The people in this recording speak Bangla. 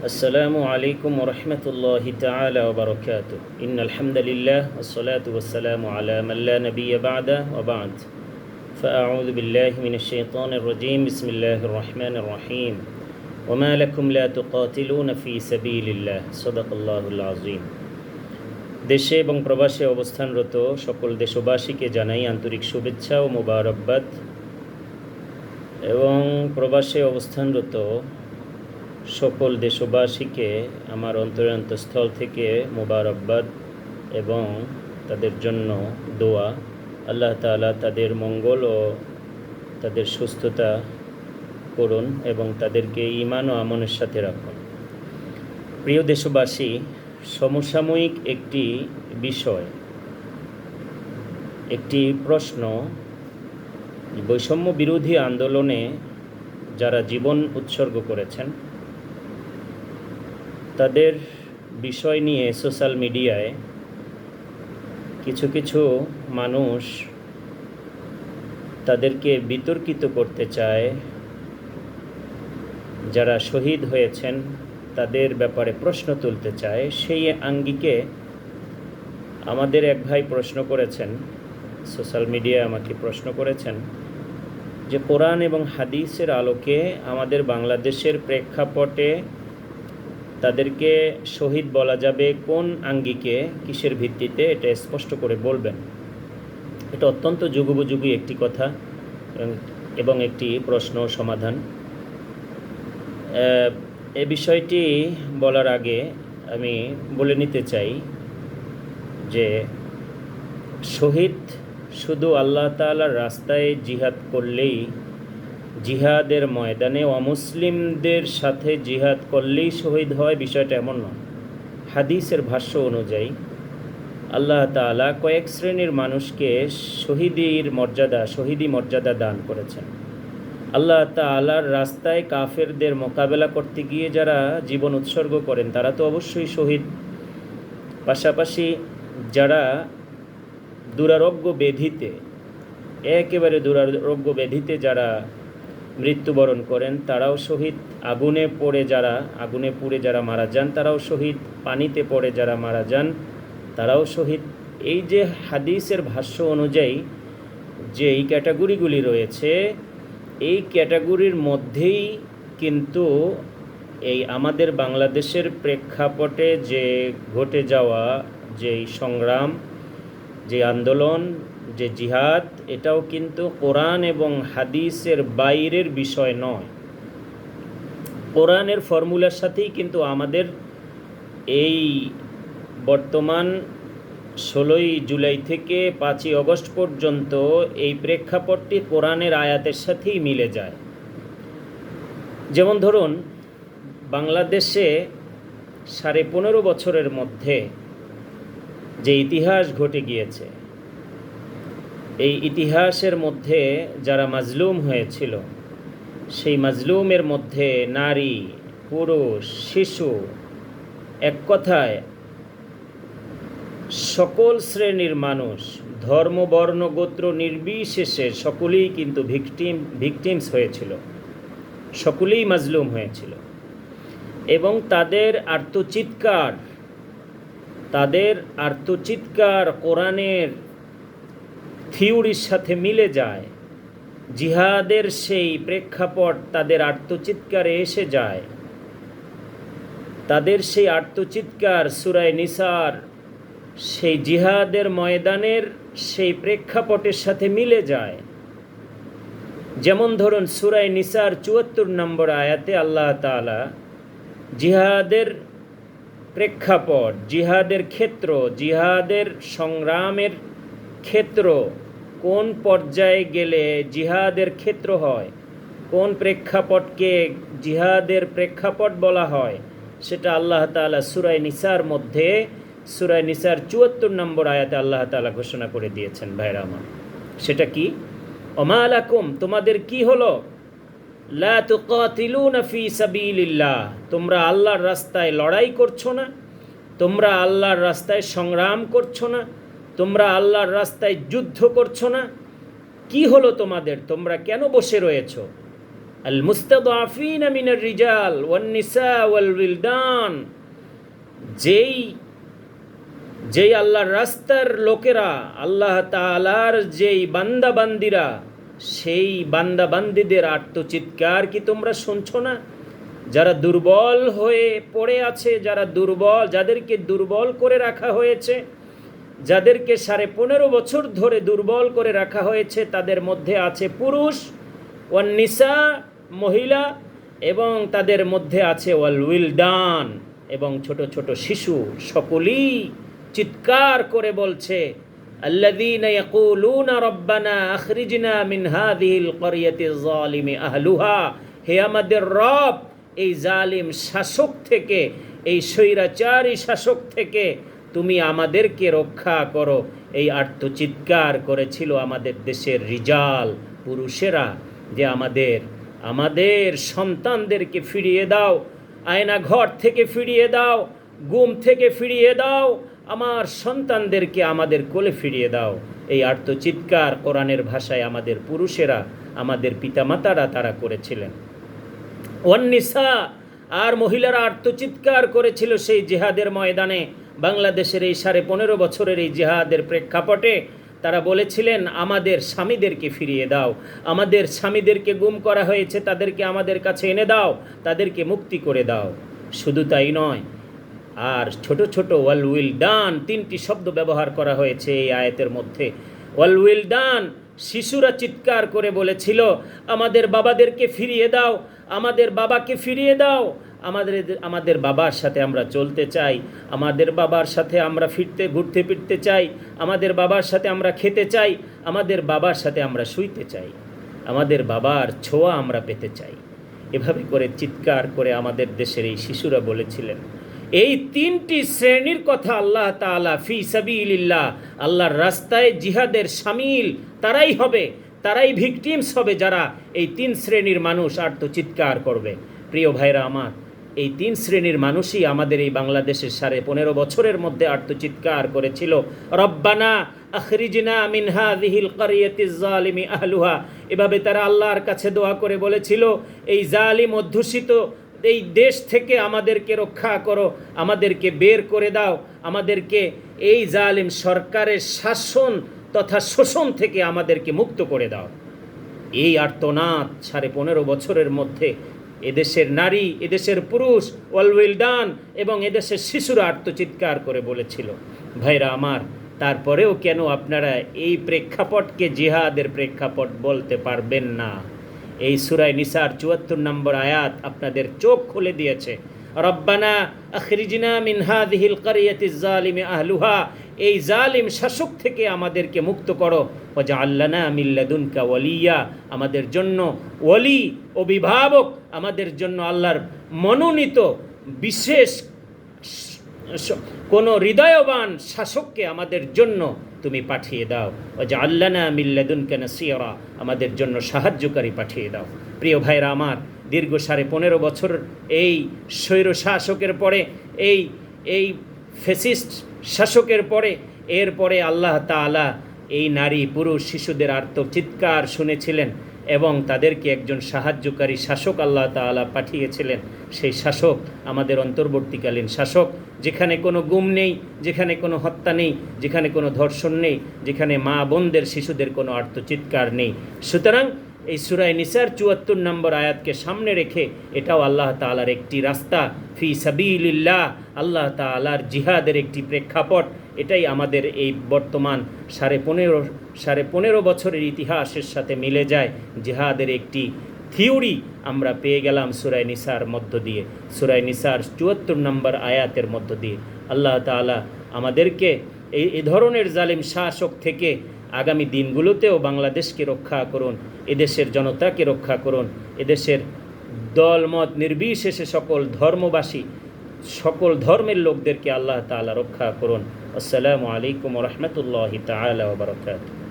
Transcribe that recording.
السلام عليكم ورحمة الله تعالى وبركاته إن الحمد لله والصلاة والسلام على من لا نبي بعده وبعد فأعوذ بالله من الشيطان الرجيم بسم الله الرحمن الرحيم وما لكم لا تقاتلون في سبيل الله صدق الله العظيم দেশে এবং প্রবাসে অবস্থানরত সকল দেশবাসীকে জানাই আন্তরিক শুভেচ্ছা ও মোবারকবাদ এবং প্রবাসে অবস্থানরত সকল দেশবাসীকে আমার অন্তরস্থল থেকে মোবারকবাদ এবং তাদের জন্য দোয়া। আল্লাহ তাআলা তাদের মঙ্গল ও তাদের সুস্থতা করুন এবং তাদেরকে ঈমান ও আমনের সাথে রাখুন। প্রিয় দেশবাসী, সমসাময়িক একটি বিষয়, একটি প্রশ্ন, বৈষম্য বিরোধী আন্দোলনে যারা জীবন উৎসর্গ করেছেন তাদের বিষয় নিয়ে সোশ্যাল মিডিয়ায় কিছু কিছু মানুষ তাদেরকে বিতর্কিত করতে চায়। যারা শহীদ হয়েছেন তাদের ব্যাপারে প্রশ্ন তুলতে চায়। সেই আঙ্গিকে আমাদের এক ভাই প্রশ্ন করেছেন, সোশ্যাল মিডিয়ায় আমাকে প্রশ্ন করেছেন যে কোরআন এবং হাদিসের আলোকে আমাদের বাংলাদেশের প্রেক্ষাপটে তাদেরকে শহীদ বলা যাবে কোন আঙ্গিকে, কিসের ভিত্তিতে, এটা স্পষ্ট করে বলবেন। এটা অত্যন্ত যুগোপযোগী একটি কথা এবং একটি প্রশ্ন সমাধান। এ বিষয়টি বলার আগে আমি বলে নিতে চাই যে শহীদ শুধু আল্লাহ তাআলার রাস্তায় জিহাদ করলেই, জিহাদের ময়দানে অমুসলিমদের সাথে জিহাদ করলেই শহীদ হয়, বিষয়টা এমন নয়। হাদিসের ভাষ্য অনুযায়ী আল্লাহ তাআলা কয়েক শ্রেণীর মানুষকে শহীদি মর্যাদা দান করেছেন। আল্লাহ তাআলার রাস্তায় কাফেরদের মোকাবেলা করতে গিয়ে যারা জীবন উৎসর্গ করেন তারা তো অবশ্যই শহীদ। পাশাপাশি যারা একেবারে দুরারোগ্য ব্যাধিতে যারা মৃত্যুবরণ করেন তারাও শহীদ। আগুনে পুড়ে যারা মারা যান তারাও শহীদ। পানিতে পড়ে যারা মারা যান তারাও শহীদ। এই যে হাদিসের ভাষ্য অনুযায়ী যে এই ক্যাটাগরিগুলি রয়েছে, এই ক্যাটাগরির মধ্যেই কিন্তু এই আমাদের বাংলাদেশের প্রেক্ষাপটে যে ঘটে যাওয়া যে সংগ্রাম, যে আন্দোলন, যে জিহাদ, এটাও কিন্তু কোরআন এবং হাদিসের বাইরের বিষয় নয়। কোরআনের ফর্মুলার সাথেই কিন্তু আমাদের এই বর্তমান 16ই জুলাই থেকে 5ই অগস্ট পর্যন্ত এই প্রেক্ষাপটটি কোরআনের আয়াতের সাথেই মিলে যায়। যেমন ধরুন, বাংলাদেশে 15.5 বছরের মধ্যে যে ইতিহাস ঘটে গিয়েছে, এই ইতিহাসের মধ্যে যারা মাজলুম হয়েছিল, সেই মাজলুমের মধ্যে নারী, পুরুষ, শিশু, এক কথায় সকল শ্রেণীর মানুষ, ধর্ম, বর্ণ, গোত্র নির্বিশেষে সকলেই কিন্তু ভিকটিমস হয়েছিল, সকলেই মাজলুম হয়েছিল। এবং তাদের আর্তচিৎকার কোরআনের থিওরির সাথে মিলে যায়। জিহাদের সেই প্রেক্ষাপট তাদের আর্তচিৎকারে এসে যায়। তাদের সেই আর্তচিৎকার সূরা নিসার সেই জিহাদের ময়দানের সেই প্রেক্ষাপটের সাথে মিলে যায়। যেমন ধরুন, সূরা নিসার 74 নম্বর আয়াতে আল্লাহ তাআলা জিহাদের প্রেক্ষাপট, জিহাদের ক্ষেত্র, জিহাদের সংগ্রামের ক্ষেত্র, কোন পর্যায়ে গেলে জিহাদের ক্ষেত্র হয়, কোন প্রেক্ষাপটকে জিহাদের প্রেক্ষাপট বলা হয়, সেটা আল্লাহ তাআলা সূরা নিসার 74 নম্বর আয়াতে আল্লাহ তাআলা ঘোষণা করে দিয়েছেন। ভাইরা আমার, সেটা কি? ওমা লাকুম, তোমাদের কি হলো, লা তুকাতিলুনা ফি সাবিলিল্লাহ, তোমরা আল্লাহর রাস্তায় লড়াই করছো না, তোমরা আল্লাহর রাস্তায় সংগ্রাম করছো না, তোমরা আল্লাহর রাস্তায় যুদ্ধ করছো না। কি হলো তোমাদের? তোমরা কেন বসে রয়েছো? আল মুস্তাদআফিনা মিনার রিজাল ওয়ান নিসা ওয়াল উইলদান, যেই আল্লাহর রাস্তার লোকেরা, আল্লাহ তাআলার যেই বান্দাবান্দিরা, সেই বান্দাবান্দিদের আর্তচিৎকার কি তোমরা শুনছো না? যারা দুর্বল হয়ে পড়ে আছে, যাদেরকে দুর্বল করে রাখা হয়েছে, যাদেরকে 15.5 বছর ধরে দুর্বল করে রাখা হয়েছে, তাদের মধ্যে আছে পুরুষ, ওয়ান নিসা মহিলা, এবং তাদের মধ্যে আছে ওয়াল উইলদান এবং ছোট ছোট শিশু। সকলেই চিৎকার করে বলছে, আল্লাযীনা ইয়াকুলুনা রাব্বানা আখরিজনা মিন হাযিহিল ক্বরিয়াতিজ যালিমি আহলুহা, হে আমাদের রব, এই জালিম শাসক থেকে, এই স্বৈরাচারী শাসক থেকে তুমি আমাদেরকে রক্ষা করো। এই আর্তচিৎকার করেছিল আমাদের দেশের রিজাল, পুরুষেরা, যে আমাদের সন্তানদেরকে ফিরিয়ে দাও, আয়না ঘর থেকে ফিরিয়ে দাও, গুম থেকে ফিরিয়ে দাও, আমার সন্তানদেরকে আমাদের কোলে ফিরিয়ে দাও। এই আর্তচিৎকার কোরআনের ভাষায় আমাদের পুরুষেরা, আমাদের পিতামাতারা তারা করেছিলেন। ওয়ান্নিসা, আর মহিলারা আর্তচিৎকার করেছিল সেই জিহাদের ময়দানে। বাংলাদেশের এই 15.5 বছরের এই জিহাদের প্রেক্ষাপটে তারা বলেছিলেন, আমাদের স্বামীদেরকে ফিরিয়ে দাও, আমাদের স্বামীদেরকে গুম করা হয়েছে, তাদেরকে আমাদের কাছে এনে দাও, তাদেরকে মুক্তি করে দাও। শুধু তাই নয়, আর ছোট ছোট ওয়াল উইলদান, 3টি শব্দ ব্যবহার করা হয়েছে এই আয়াতের মধ্যে। ওয়াল উইলদান, শিশুরা চিৎকার করে বলেছিল, আমাদের বাবাদেরকে ফিরিয়ে দাও, আমাদের বাবাকে ফিরিয়ে দাও, আমাদের বাবার সাথে আমরা চলতে চাই, আমাদের বাবার সাথে আমরা ঘুরতে ফিরতে চাই, আমাদের বাবার সাথে আমরা খেতে চাই, আমাদের বাবার সাথে আমরা শুইতে চাই, আমাদের বাবার ছোঁয়া আমরা পেতে চাই। এভাবে করে চিৎকার করে আমাদের দেশের এই শিশুরা বলেছিলেন। এই 3টি শ্রেণীর কথা আল্লাহ তাআলা ফি সাবিলিল্লাহ, আল্লাহর রাস্তায় জিহাদের শামিল তারাই হবে, তারাই ভিকটিমস হবে যারা এই 3 শ্রেণীর মানুষ আর্তচিৎকার করবে। প্রিয় ভাইরা আমার, এই 3 শ্রেণীর মানুষই আমাদের এই বাংলাদেশের 15.5 বছরের মধ্যে আর্তচিৎকার করেছিল, রব্বানা আখরিজনা মিন হাযিহিল ক্বরিয়াতিজ যালিমি আহলুহা। এভাবে তারা আল্লাহর কাছে দোয়া করে বলেছিল, এই জালিম অধ্যুষিত এই দেশ থেকে আমাদেরকে রক্ষা করো, আমাদেরকে বের করে দাও, আমাদেরকে এই জালিম সরকারের শাসন তথা শোষণ থেকে আমাদেরকে মুক্ত করে দাও। এই আর্তনাদ 15.5 বছরের মধ্যে এদেশের নারী, এদেশের পুরুষ, ওয়াল উইলদান এবং এদেশের শিশুরা আর্তচিৎকার করে বলেছিল। ভাইরা আমার, তারপরেও কেন আপনারা এই প্রেক্ষাপটকে জিহাদের প্রেক্ষাপট বলতে পারবেন না? এই সূরা নিসার 74 নম্বর আয়াত আপনাদের চোখ খুলে দিয়েছে। রব্বানা আখরিজনা মিন হাযিহিল ক্বরিয়াতিজ যালিমি আহলুহা, এই জালিম শাসক থেকে আমাদেরকে মুক্ত করো। ওয়াজআল লানা মিন লাদুনকা ওয়ালিয়া, আমাদের জন্য ওলি, অভিভাবক, আমাদের জন্য আল্লাহর মনোনীত বিশেষ কোনো হৃদয়বান শাসককে আমাদের জন্য তুমি পাঠিয়ে দাও। ওয়াজআল লানা মিন লাদুনকা নাসীরা, আমাদের জন্য সাহায্যকারী পাঠিয়ে দাও। প্রিয় ভাইরা আমার, দীর্ঘ 15.5 বছর এই স্বৈর শাসকের পরে, এই ফ্যাসিস্ট শাসকের পরে, এরপরে আল্লাহ তাআলা এই নারী, পুরুষ, শিশুদের আর্তচিৎকার শুনেছিলেন এবং তাদেরকে একজন সাহায্যকারী শাসক আল্লাহ তাআলা পাঠিয়েছিলেন। সেই শাসক আমাদের অন্তর্বর্তীকালীন শাসক, যেখানে কোনো গুম নেই, যেখানে কোনো হত্যা নেই, যেখানে কোনো ধর্ষণ নেই, যেখানে মা বোনদের, শিশুদের কোনো আর্তচিৎকার নেই। সুতরাং এই সূরা নিসার 74 নম্বর আয়াতকে সামনে রেখে এটাও আল্লাহ তাআলার একটি রাস্তা, ফি সাবিলিল্লাহ, আল্লাহ তাআলার জিহাদের একটি প্রেক্ষাপট। এটাই আমাদের এই বর্তমান 15.5 বছরের ইতিহাসের সাথে মিলে যায়। জিহাদের একটি থিওরি আমরা পেয়ে গেলাম সূরা নিসার মধ্য দিয়ে, সূরা নিসার 74 নম্বর আয়াতের মধ্য দিয়ে। আল্লাহ তাআলা আমাদেরকে এই ধরনের জালিম শাসক থেকে আগামী দিনগুলোতেও বাংলাদেশকে রক্ষা করুন, এদেশের জনতাকে রক্ষা করুন, এদেশের দলমত নির্বিশেষে সকল ধর্মবাসী, সকল ধর্মের লোকদেরকে আল্লাহ তাআলা রক্ষা করুন। আসসালামু আলাইকুম ওয়া রাহমাতুল্লাহি তাআলা ওয়া বারাকাতুহু।